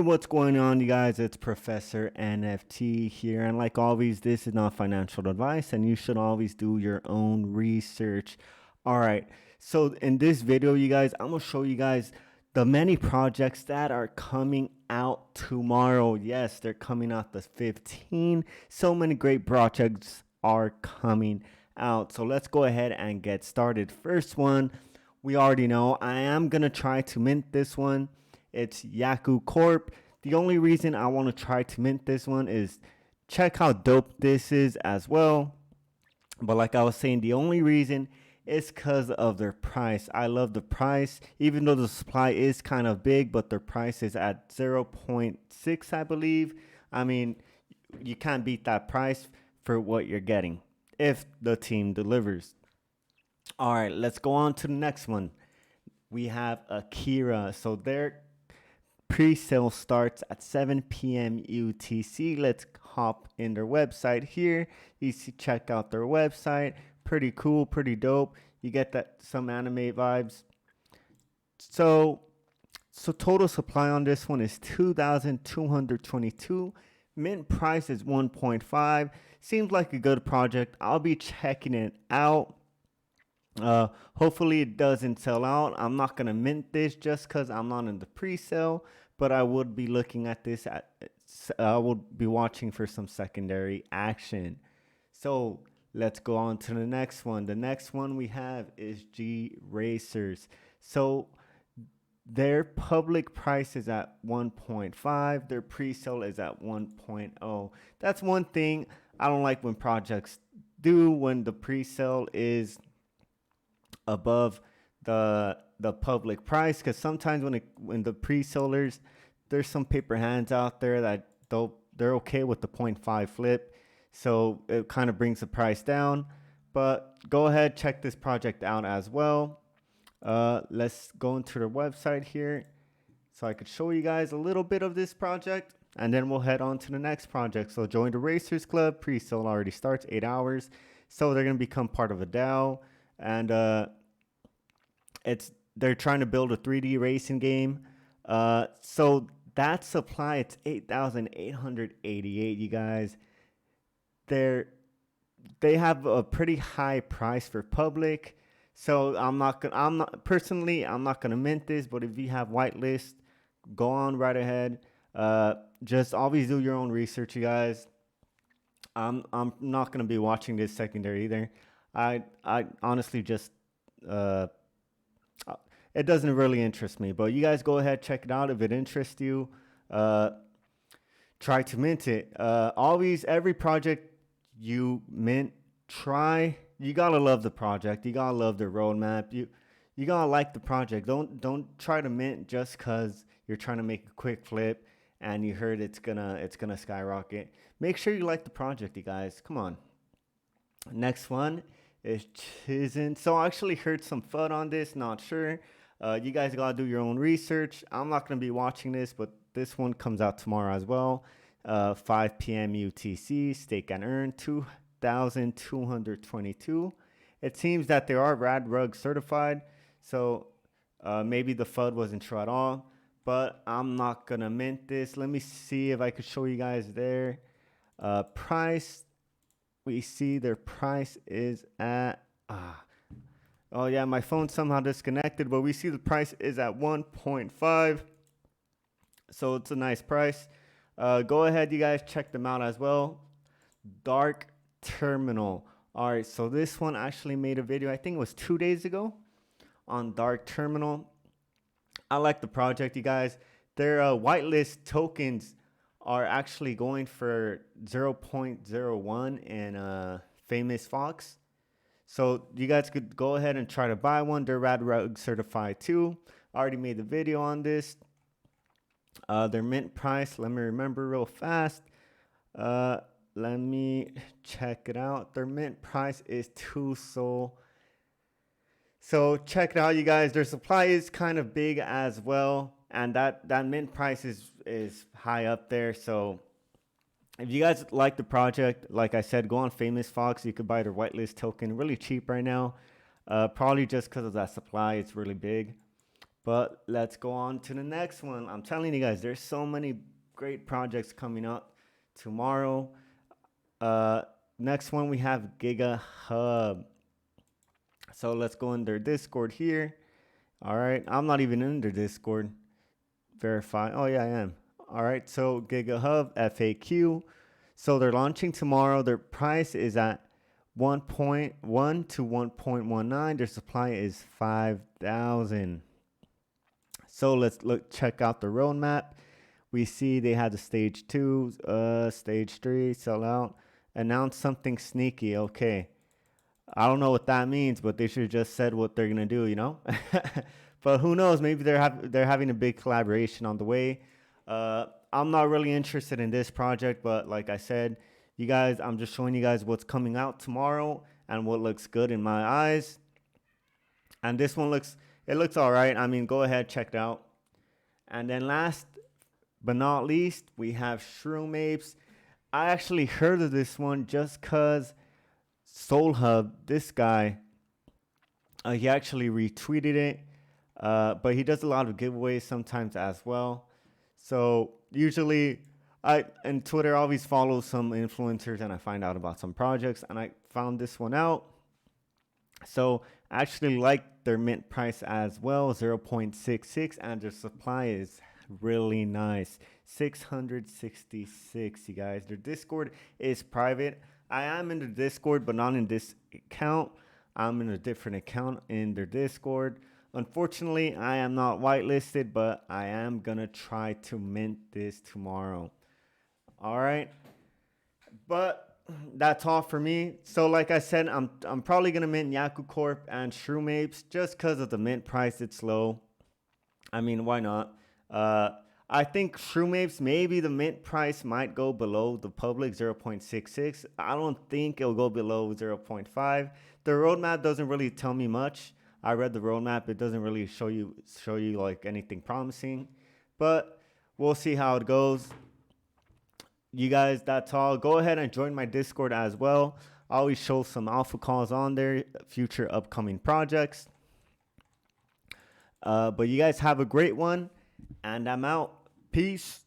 What's going on, you guys? It's Professor NFT here, and like always, this is not financial advice, and you should always do your own research. All right, so in this video, you guys, I'm gonna show you guys the many projects that are coming out tomorrow. Yes, they're coming out the 15th. So many great projects are coming out. So let's go ahead and get started. First one, we already know I am gonna try to mint this one. It's Yaku Corp. The only reason I want to try to mint this one is check how dope this is as well. But like I was saying, the only reason is because of their price. I love the price, even though the supply is kind of big, but their price is at 0.6, I believe. I mean, you can't beat that price for what you're getting if the team delivers. All right, let's go on to the next one. We have Akira. So their pre-sale starts at 7 p.m. UTC. Let's hop in their website here. You see, check out their website. Pretty cool, pretty dope. You get that some anime vibes. So total supply on this one is 2,222. Mint price is 1.5. Seems like a good project. I'll be checking it out. Hopefully it doesn't sell out. I'm not gonna mint this just because I'm not in the pre-sale, but I would be looking at this I would be watching for some secondary action. So let's go on to the next one. The next one we have is G Racers. So their public price is at 1.5. Their pre-sale is at 1.0. That's one thing I don't like when projects do, when the pre-sale is above the public price, because sometimes when the pre-sellers, there's some paper hands out there that they're okay with the 0.5 flip, so it kind of brings the price down. But go ahead, check this project out as well. Let's go into their website here so I could show you guys a little bit of this project, and then we'll head on to the next project. So join the Racers Club. Pre-sale already starts 8 hours, so they're going to become part of a DAO. And they're trying to build a 3D racing game. So that supply, it's 8,888. You guys, they have a pretty high price for public. So I'm not gonna mint this. But if you have whitelist, go on right ahead. Just always do your own research, you guys. I'm not gonna be watching this secondary either. I honestly just it doesn't really interest me, but you guys go ahead, check it out. If it interests you, try to mint it. Always, every project you mint, you gotta love the project. You gotta love the roadmap. You gotta like the project. Don't try to mint just cause you're trying to make a quick flip and you heard it's gonna skyrocket. Make sure you like the project, you guys. Come on. Next one is Chizen. So I actually heard some FUD on this, not sure. You guys gotta do your own research. I'm not gonna be watching this, but this one comes out tomorrow as well. 5 p.m. UTC. Stake and earn 2,222. It seems that they are Rad Rug certified, so maybe the FUD wasn't true at all. But I'm not gonna mint this. Let me see if I could show you guys their price. We see their price is at oh yeah, my phone somehow disconnected, but we see the price is at 1.5, so it's a nice price. Go ahead, you guys, check them out as well. Dark Terminal. All right, so this one actually made a video, I think it was 2 days ago, on Dark Terminal. I like the project, you guys. Their whitelist tokens are actually going for 0.01 in Famous Fox. So you guys could go ahead and try to buy one. They're Rad Rug certified too. I already made the video on this. Their mint price, let me remember real fast. Let me check it out. Their mint price is 2 SOL. So check it out, you guys. Their supply is kind of big as well, and that mint price is high up there. So if you guys like the project, like I said, go on Famous Fox. You could buy their whitelist token really cheap right now. Probably just because of that supply, it's really big. But let's go on to the next one. I'm telling you guys, there's so many great projects coming up tomorrow. Next one we have Giga Hub. So let's go in their Discord here. All right, I'm not even in their Discord. Verify. Oh yeah, I am. All right, so Giga Hub FAQ. So they're launching tomorrow. Their price is at 1.1 to 1.19. Their supply is 5,000. So let's check out the roadmap. We see they had the stage 2, stage 3, sell out, announce something sneaky. Okay. I don't know what that means, but they should have just said what they're gonna do, you know. But who knows? Maybe they're having a big collaboration on the way. I'm not really interested in this project, but like I said, you guys, I'm just showing you guys what's coming out tomorrow and what looks good in my eyes. And this one looks all right. I mean, go ahead, check it out. And then last but not least, we have Shroom Apes. I actually heard of this one just because Soul Hub, this guy, he actually retweeted it. But he does a lot of giveaways sometimes as well. So usually and Twitter always follows some influencers and I find out about some projects, and I found this one out. So I actually like their mint price as well, 0.66, and their supply is really nice, 666, you guys. Their Discord is private. I am in the Discord, but not in this account. I'm in a different account in their Discord. Unfortunately, I am not whitelisted, but I am gonna try to mint this tomorrow. All right, but that's all for me. So like I said, I'm probably gonna mint Yaku Corp and Shroom Apes just because of the mint price. It's low. I mean, why not? I think Shroom Apes, maybe the mint price might go below the public 0.66. I don't think it'll go below 0.5. The roadmap doesn't really tell me much. I read the roadmap. It doesn't really show you like anything promising, but we'll see how it goes. You guys, that's all. Go ahead and join my Discord as well. I always show some alpha calls on there, future upcoming projects. But you guys have a great one, and I'm out. Peace.